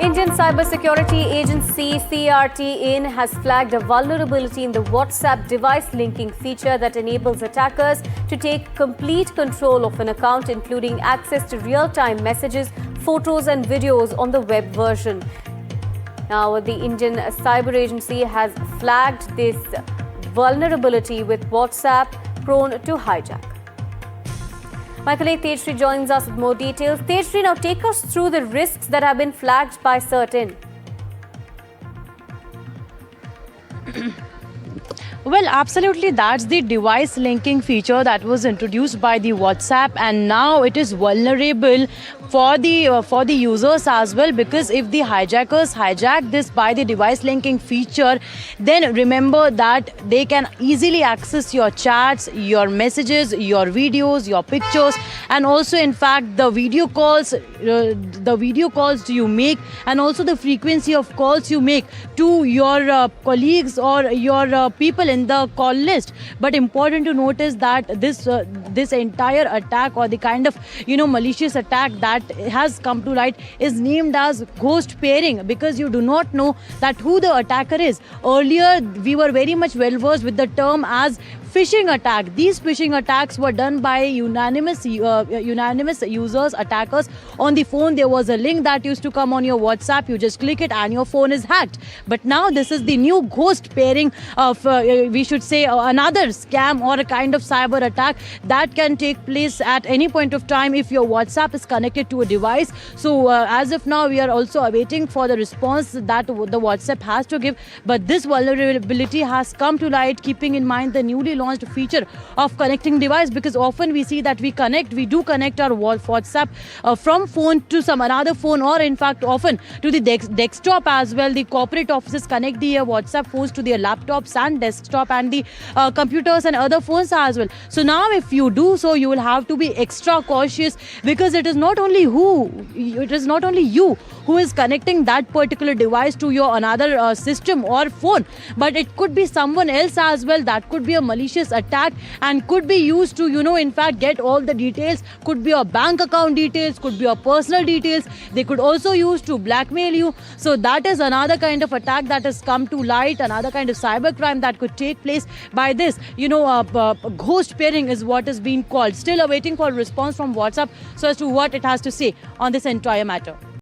Indian Cybersecurity Agency CRT-IN has flagged a vulnerability in the WhatsApp device linking feature that enables attackers to take complete control of an account, including access to real-time messages, photos and videos on the web version. Now, the Indian Cyber Agency has flagged this vulnerability with WhatsApp prone to hijack. My colleague Tejshri joins us with more details. Tejshri, now take us through the risks that have been flagged by CRT-IN. Well, absolutely. That's the device linking feature that was introduced by the WhatsApp, and now it is vulnerable for the users as well, because if the hijackers hijack this by the device linking feature, then remember that they can easily access your chats, your messages, your videos, your pictures, and also in fact the video calls you make, and also the frequency of calls you make to your colleagues or your people in the call list. But important to notice that this entire attack, or the kind of malicious attack that has come to light, is named as ghost pairing, because you do not know that who the attacker is. Earlier we were very much well versed with the term as phishing attack. These phishing attacks were done by unanimous users, attackers. On the phone there was a link that used to come on your WhatsApp, you just click it and your phone is hacked. But now this is the new ghost pairing of we should say another scam or a kind of cyber attack that can take place at any point of time if your WhatsApp is connected to a device. So as of now we are also awaiting for the response that the WhatsApp has to give, but this vulnerability has come to light keeping in mind the newly launched feature of connecting device, because often we see that we do connect our WhatsApp from phone to some another phone, or in fact often to the desktop as well. The corporate offices connect the WhatsApp phones to their laptops and desktop and the computers and other phones as well. So now if you do so, you will have to be extra cautious, because it is not only you who is connecting that particular device to your another system or phone, but it could be someone else as well. That could be a malicious attack and could be used to in fact get all the details. Could be your bank account details, could be your personal details. They could also use to blackmail you. So that is another kind of attack that has come to light, another kind of cyber crime that could take place by this. Ghost pairing is what is being called. Still awaiting for a response from WhatsApp so as to what it has to say on this entire matter.